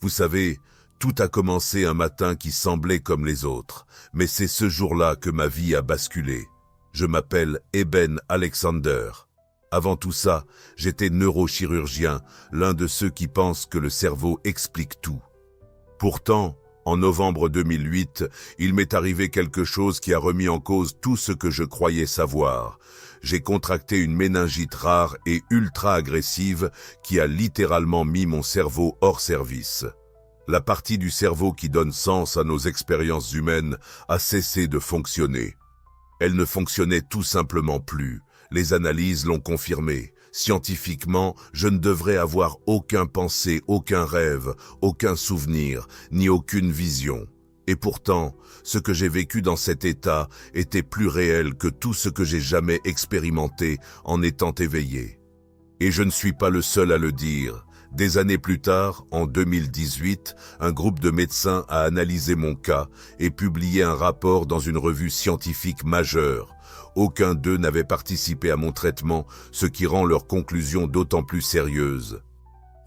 Vous savez, tout a commencé un matin qui semblait comme les autres, mais c'est ce jour-là que ma vie a basculé. Je m'appelle Eben Alexander. Avant tout ça, j'étais neurochirurgien, l'un de ceux qui pensent que le cerveau explique tout. Pourtant, en novembre 2008, il m'est arrivé quelque chose qui a remis en cause tout ce que je croyais savoir. J'ai contracté une méningite rare et ultra agressive qui a littéralement mis mon cerveau hors service. La partie du cerveau qui donne sens à nos expériences humaines a cessé de fonctionner. Elle ne fonctionnait tout simplement plus. Les analyses l'ont confirmé. Scientifiquement, je ne devrais avoir aucun pensée, aucun rêve, aucun souvenir, ni aucune vision. Et pourtant, ce que j'ai vécu dans cet état était plus réel que tout ce que j'ai jamais expérimenté en étant éveillé. Et je ne suis pas le seul à le dire. Des années plus tard, en 2018, un groupe de médecins a analysé mon cas et publié un rapport dans une revue scientifique majeure. Aucun d'eux n'avait participé à mon traitement, ce qui rend leur conclusion d'autant plus sérieuse.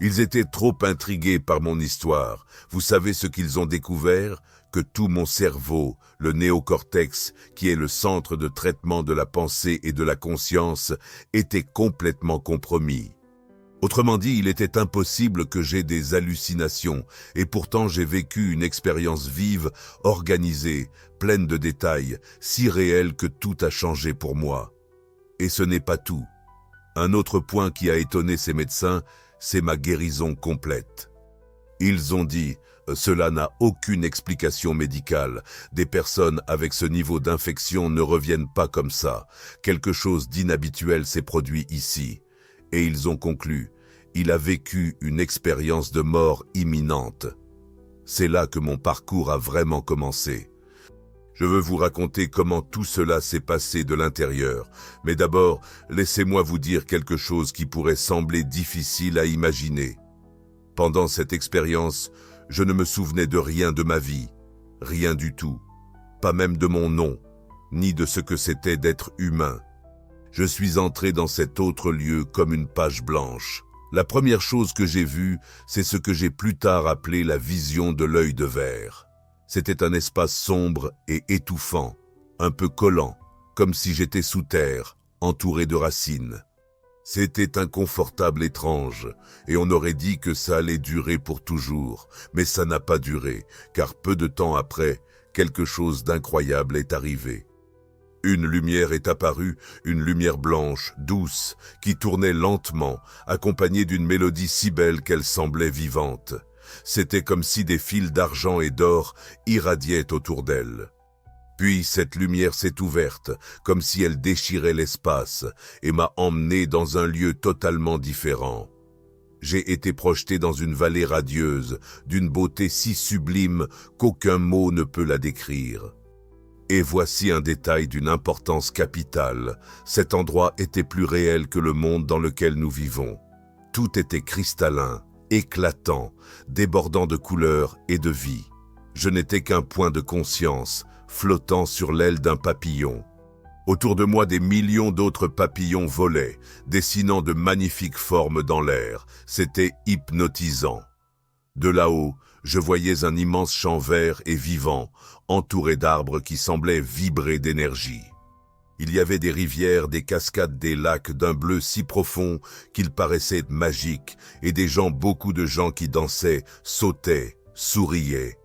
Ils étaient trop intrigués par mon histoire. Vous savez ce qu'ils ont découvert? Que tout mon cerveau, le néocortex, qui est le centre de traitement de la pensée et de la conscience, était complètement compromis. Autrement dit, il était impossible que j'aie des hallucinations, et pourtant j'ai vécu une expérience vive, organisée, pleine de détails, si réelle que tout a changé pour moi. Et ce n'est pas tout. Un autre point qui a étonné ces médecins, c'est ma guérison complète. Ils ont dit, cela n'a aucune explication médicale. Des personnes avec ce niveau d'infection ne reviennent pas comme ça. Quelque chose d'inhabituel s'est produit ici. Et ils ont conclu, il a vécu une expérience de mort imminente. C'est là que mon parcours a vraiment commencé. Je veux vous raconter comment tout cela s'est passé de l'intérieur. Mais d'abord, laissez-moi vous dire quelque chose qui pourrait sembler difficile à imaginer. Pendant cette expérience, je ne me souvenais de rien de ma vie. Rien du tout. Pas même de mon nom, ni de ce que c'était d'être humain. Je suis entré dans cet autre lieu comme une page blanche. La première chose que j'ai vue, c'est ce que j'ai plus tard appelé la vision de l'œil de verre. C'était un espace sombre et étouffant, un peu collant, comme si j'étais sous terre, entouré de racines. C'était inconfortable, étrange, et on aurait dit que ça allait durer pour toujours, mais ça n'a pas duré, car peu de temps après, quelque chose d'incroyable est arrivé. Une lumière est apparue, une lumière blanche, douce, qui tournait lentement, accompagnée d'une mélodie si belle qu'elle semblait vivante. C'était comme si des fils d'argent et d'or irradiaient autour d'elle. Puis cette lumière s'est ouverte, comme si elle déchirait l'espace, et m'a emmené dans un lieu totalement différent. J'ai été projeté dans une vallée radieuse, d'une beauté si sublime qu'aucun mot ne peut la décrire. Et voici un détail d'une importance capitale. Cet endroit était plus réel que le monde dans lequel nous vivons. Tout était cristallin, éclatant, débordant de couleurs et de vie. Je n'étais qu'un point de conscience, flottant sur l'aile d'un papillon. Autour de moi, des millions d'autres papillons volaient, dessinant de magnifiques formes dans l'air. C'était hypnotisant. De là-haut, je voyais un immense champ vert et vivant, entouré d'arbres qui semblaient vibrer d'énergie. Il y avait des rivières, des cascades, des lacs d'un bleu si profond qu'ils paraissaient magiques, et beaucoup de gens qui dansaient, sautaient, souriaient.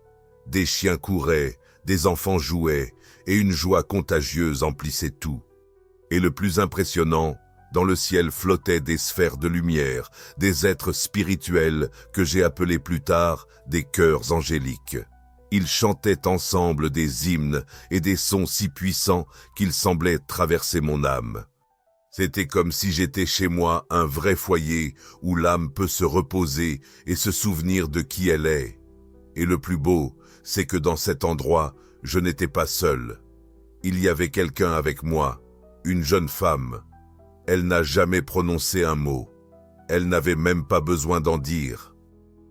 Des chiens couraient, des enfants jouaient, et une joie contagieuse emplissait tout. Et le plus impressionnant, dans le ciel flottaient des sphères de lumière, des êtres spirituels que j'ai appelés plus tard des cœurs angéliques. Ils chantaient ensemble des hymnes et des sons si puissants qu'ils semblaient traverser mon âme. C'était comme si j'étais chez moi, un vrai foyer où l'âme peut se reposer et se souvenir de qui elle est. Et le plus beau, c'est que dans cet endroit, je n'étais pas seul. Il y avait quelqu'un avec moi, une jeune femme. Elle n'a jamais prononcé un mot. Elle n'avait même pas besoin d'en dire.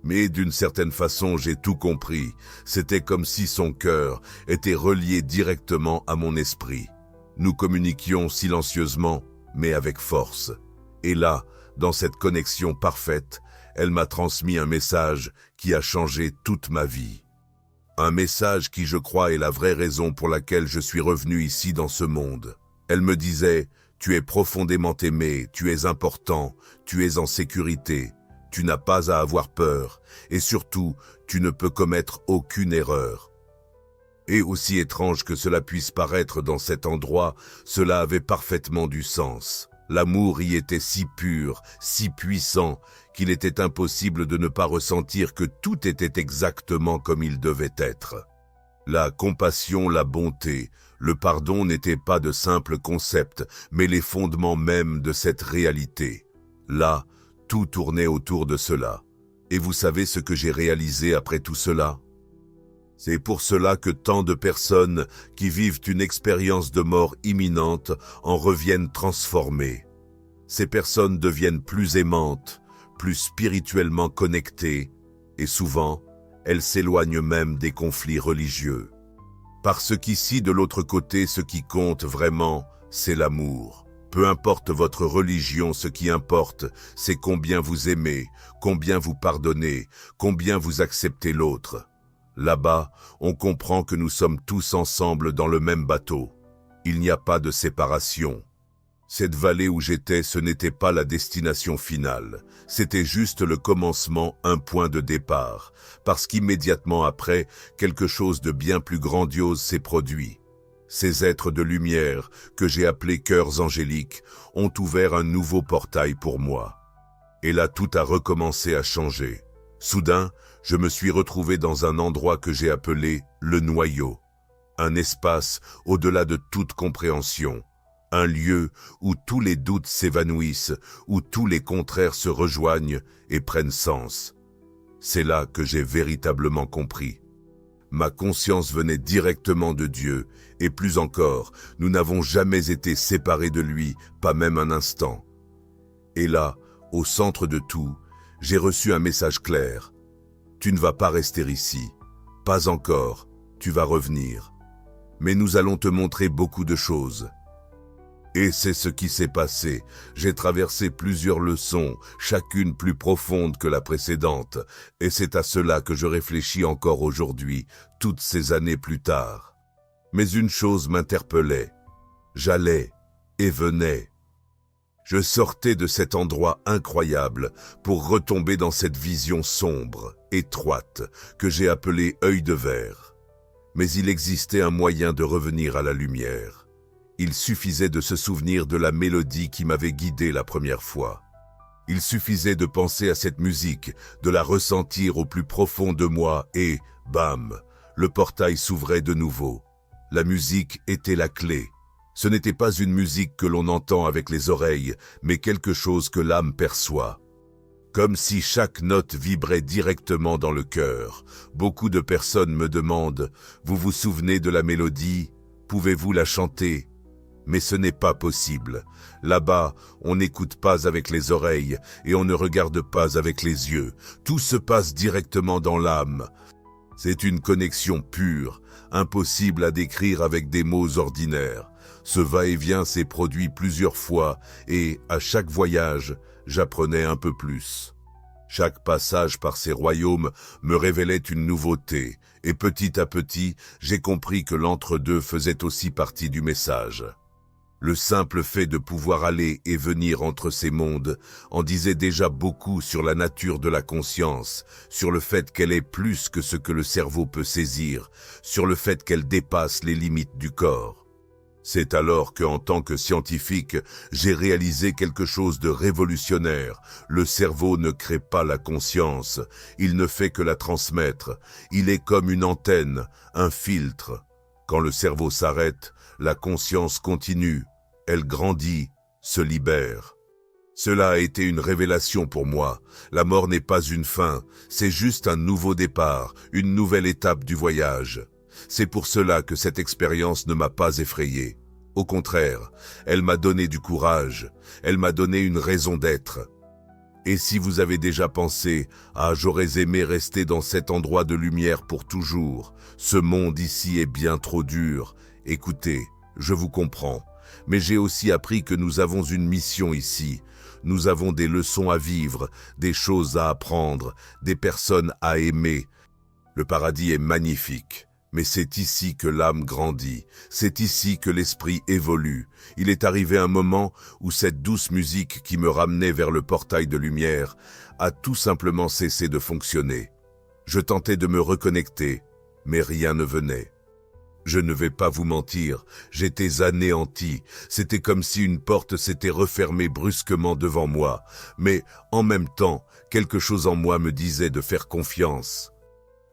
Mais d'une certaine façon, j'ai tout compris. C'était comme si son cœur était relié directement à mon esprit. Nous communiquions silencieusement, mais avec force. Et là, dans cette connexion parfaite, Elle m'a transmis un message qui a changé toute ma vie. Un message qui, je crois, est la vraie raison pour laquelle je suis revenu ici dans ce monde. Elle me disait « Tu es profondément aimé, tu es important, tu es en sécurité, tu n'as pas à avoir peur, et surtout, tu ne peux commettre aucune erreur. » Et aussi étrange que cela puisse paraître dans cet endroit, cela avait parfaitement du sens. L'amour y était si pur, si puissant, qu'il était impossible de ne pas ressentir que tout était exactement comme il devait être. La compassion, la bonté, le pardon n'étaient pas de simples concepts, mais les fondements mêmes de cette réalité. Là, tout tournait autour de cela. Et vous savez ce que j'ai réalisé après tout cela ? C'est pour cela que tant de personnes qui vivent une expérience de mort imminente en reviennent transformées. Ces personnes deviennent plus aimantes, plus spirituellement connectées, et souvent, elles s'éloignent même des conflits religieux. Parce qu'ici, de l'autre côté, ce qui compte vraiment, c'est l'amour. Peu importe votre religion, ce qui importe, c'est combien vous aimez, combien vous pardonnez, combien vous acceptez l'autre. Là-bas, on comprend que nous sommes tous ensemble dans le même bateau. Il n'y a pas de séparation. Cette vallée où j'étais, ce n'était pas la destination finale. C'était juste le commencement, un point de départ. Parce qu'immédiatement après, quelque chose de bien plus grandiose s'est produit. Ces êtres de lumière, que j'ai appelés cœurs angéliques, ont ouvert un nouveau portail pour moi. Et là, tout a recommencé à changer. Soudain, je me suis retrouvé dans un endroit que j'ai appelé le noyau. Un espace au-delà de toute compréhension. Un lieu où tous les doutes s'évanouissent, où tous les contraires se rejoignent et prennent sens. C'est là que j'ai véritablement compris. Ma conscience venait directement de Dieu, et plus encore, nous n'avons jamais été séparés de lui, pas même un instant. Et là, au centre de tout, j'ai reçu un message clair. Tu ne vas pas rester ici. Pas encore, tu vas revenir. Mais nous allons te montrer beaucoup de choses. Et c'est ce qui s'est passé. J'ai traversé plusieurs leçons, chacune plus profonde que la précédente, et c'est à cela que je réfléchis encore aujourd'hui, toutes ces années plus tard. Mais une chose m'interpellait. J'allais et venais. Je sortais de cet endroit incroyable pour retomber dans cette vision sombre, étroite, que j'ai appelée œil de verre. Mais il existait un moyen de revenir à la lumière. Il suffisait de se souvenir de la mélodie qui m'avait guidé la première fois. Il suffisait de penser à cette musique, de la ressentir au plus profond de moi et, bam, le portail s'ouvrait de nouveau. La musique était la clé. Ce n'était pas une musique que l'on entend avec les oreilles, mais quelque chose que l'âme perçoit. Comme si chaque note vibrait directement dans le cœur. Beaucoup de personnes me demandent « Vous vous souvenez de la mélodie? Pouvez-vous la chanter ?» Mais ce n'est pas possible. Là-bas, on n'écoute pas avec les oreilles et on ne regarde pas avec les yeux. Tout se passe directement dans l'âme. C'est une connexion pure, impossible à décrire avec des mots ordinaires. Ce va-et-vient s'est produit plusieurs fois et, à chaque voyage, j'apprenais un peu plus. Chaque passage par ces royaumes me révélait une nouveauté et petit à petit, j'ai compris que l'entre-deux faisait aussi partie du message. Le simple fait de pouvoir aller et venir entre ces mondes en disait déjà beaucoup sur la nature de la conscience, sur le fait qu'elle est plus que ce que le cerveau peut saisir, sur le fait qu'elle dépasse les limites du corps. C'est alors qu'en tant que scientifique, j'ai réalisé quelque chose de révolutionnaire. Le cerveau ne crée pas la conscience, il ne fait que la transmettre. Il est comme une antenne, un filtre. Quand le cerveau s'arrête, la conscience continue. Elle grandit, se libère. Cela a été une révélation pour moi. La mort n'est pas une fin, c'est juste un nouveau départ, une nouvelle étape du voyage. C'est pour cela que cette expérience ne m'a pas effrayé. Au contraire, elle m'a donné du courage, elle m'a donné une raison d'être. Et si vous avez déjà pensé « Ah, j'aurais aimé rester dans cet endroit de lumière pour toujours, ce monde ici est bien trop dur », écoutez, je vous comprends. Mais j'ai aussi appris que nous avons une mission ici. Nous avons des leçons à vivre, des choses à apprendre, des personnes à aimer. Le paradis est magnifique, mais c'est ici que l'âme grandit, c'est ici que l'esprit évolue. Il est arrivé un moment où cette douce musique qui me ramenait vers le portail de lumière a tout simplement cessé de fonctionner. Je tentais de me reconnecter, mais rien ne venait. Je ne vais pas vous mentir, j'étais anéanti. C'était comme si une porte s'était refermée brusquement devant moi. Mais en même temps, quelque chose en moi me disait de faire confiance.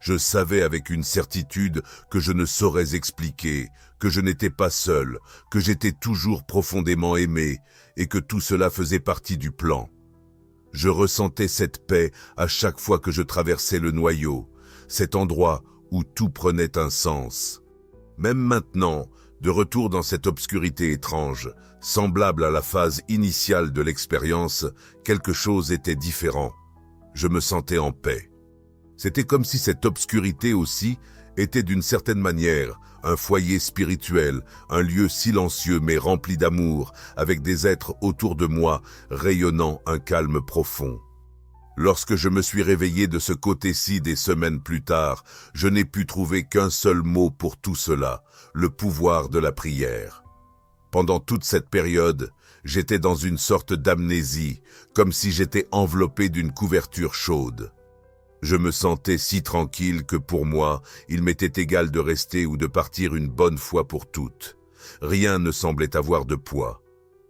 Je savais avec une certitude que je ne saurais expliquer, que je n'étais pas seul, que j'étais toujours profondément aimé et que tout cela faisait partie du plan. Je ressentais cette paix à chaque fois que je traversais le noyau, cet endroit où tout prenait un sens. Même maintenant, de retour dans cette obscurité étrange, semblable à la phase initiale de l'expérience, quelque chose était différent. Je me sentais en paix. C'était comme si cette obscurité aussi était d'une certaine manière un foyer spirituel, un lieu silencieux mais rempli d'amour, avec des êtres autour de moi rayonnant un calme profond. Lorsque je me suis réveillé de ce côté-ci des semaines plus tard, je n'ai pu trouver qu'un seul mot pour tout cela, le pouvoir de la prière. Pendant toute cette période, j'étais dans une sorte d'amnésie, comme si j'étais enveloppé d'une couverture chaude. Je me sentais si tranquille que pour moi, il m'était égal de rester ou de partir une bonne fois pour toutes. Rien ne semblait avoir de poids.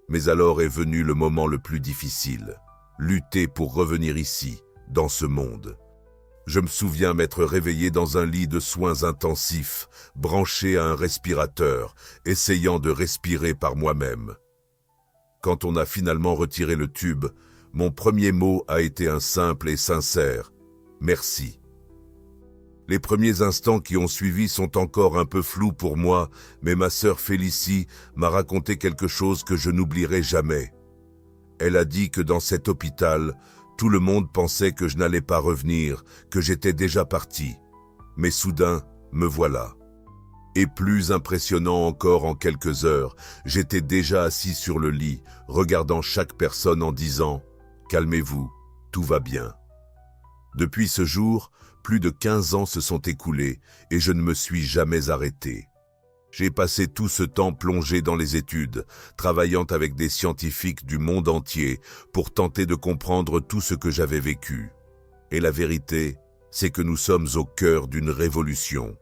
Mais alors est venu le moment le plus difficile. Lutter pour revenir ici, dans ce monde. Je me souviens m'être réveillé dans un lit de soins intensifs, branché à un respirateur, essayant de respirer par moi-même. Quand on a finalement retiré le tube, mon premier mot a été un simple et sincère « Merci ». Les premiers instants qui ont suivi sont encore un peu flous pour moi, mais ma sœur Félicie m'a raconté quelque chose que je n'oublierai jamais. Elle a dit que dans cet hôpital, tout le monde pensait que je n'allais pas revenir, que j'étais déjà parti. Mais soudain, me voilà. Et plus impressionnant encore en quelques heures, j'étais déjà assis sur le lit, regardant chaque personne en disant « Calmez-vous, tout va bien ». Depuis ce jour, plus de 15 ans se sont écoulés et je ne me suis jamais arrêté. J'ai passé tout ce temps plongé dans les études, travaillant avec des scientifiques du monde entier pour tenter de comprendre tout ce que j'avais vécu. Et la vérité, c'est que nous sommes au cœur d'une révolution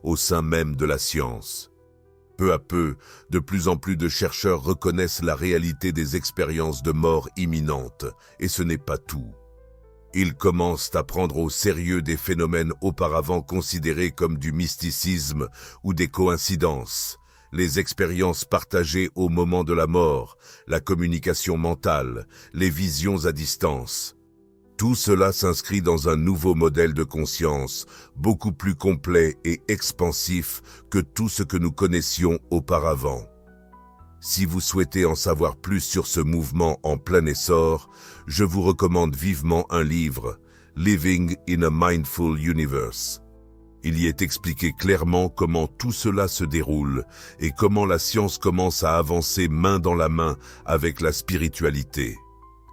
au sein même de la science. Peu à peu, de plus en plus de chercheurs reconnaissent la réalité des expériences de mort imminente, et ce n'est pas tout. Ils commencent à prendre au sérieux des phénomènes auparavant considérés comme du mysticisme ou des coïncidences, les expériences partagées au moment de la mort, la communication mentale, les visions à distance. Tout cela s'inscrit dans un nouveau modèle de conscience, beaucoup plus complet et expansif que tout ce que nous connaissions auparavant. Si vous souhaitez en savoir plus sur ce mouvement en plein essor, je vous recommande vivement un livre, Living in a Mindful Universe. Il y est expliqué clairement comment tout cela se déroule et comment la science commence à avancer main dans la main avec la spiritualité.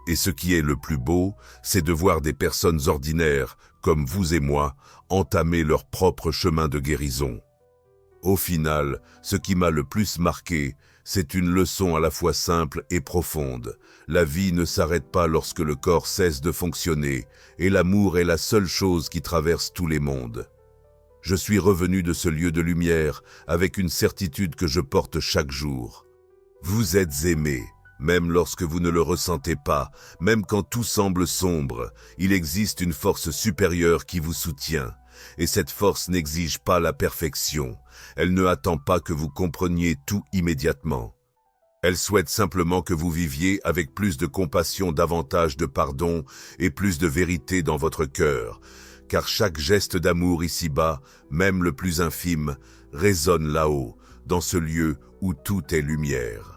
Et ce qui est le plus beau, c'est de voir des personnes ordinaires, comme vous et moi, entamer leur propre chemin de guérison. Au final, ce qui m'a le plus marqué, c'est une leçon à la fois simple et profonde. La vie ne s'arrête pas lorsque le corps cesse de fonctionner, et l'amour est la seule chose qui traverse tous les mondes. Je suis revenu de ce lieu de lumière avec une certitude que je porte chaque jour. Vous êtes aimés, même lorsque vous ne le ressentez pas, même quand tout semble sombre, il existe une force supérieure qui vous soutient. Et cette force n'exige pas la perfection. Elle ne attend pas que vous compreniez tout immédiatement. Elle souhaite simplement que vous viviez avec plus de compassion, davantage de pardon et plus de vérité dans votre cœur. Car chaque geste d'amour ici-bas, même le plus infime, résonne là-haut, dans ce lieu où tout est lumière.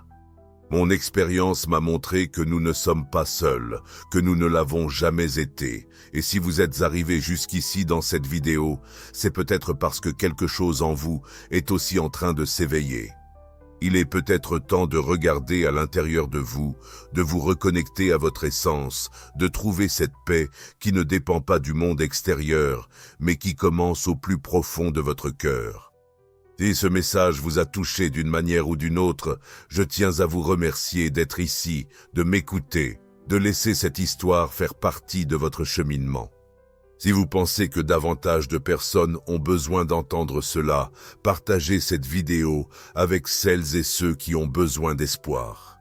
Mon expérience m'a montré que nous ne sommes pas seuls, que nous ne l'avons jamais été. Et si vous êtes arrivé jusqu'ici dans cette vidéo, c'est peut-être parce que quelque chose en vous est aussi en train de s'éveiller. Il est peut-être temps de regarder à l'intérieur de vous vous reconnecter à votre essence, de trouver cette paix qui ne dépend pas du monde extérieur, mais qui commence au plus profond de votre cœur. Si ce message vous a touché d'une manière ou d'une autre, je tiens à vous remercier d'être ici, de m'écouter, de laisser cette histoire faire partie de votre cheminement. Si vous pensez que davantage de personnes ont besoin d'entendre cela, partagez cette vidéo avec celles et ceux qui ont besoin d'espoir.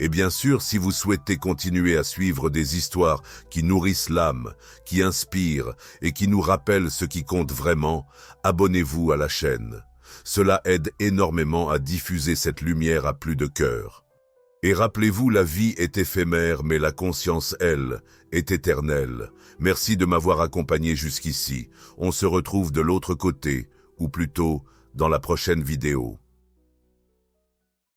Et bien sûr, si vous souhaitez continuer à suivre des histoires qui nourrissent l'âme, qui inspirent et qui nous rappellent ce qui compte vraiment, abonnez-vous à la chaîne. Cela aide énormément à diffuser cette lumière à plus de cœurs. Et rappelez-vous, la vie est éphémère, mais la conscience, elle, est éternelle. Merci de m'avoir accompagné jusqu'ici. On se retrouve de l'autre côté, ou plutôt dans la prochaine vidéo.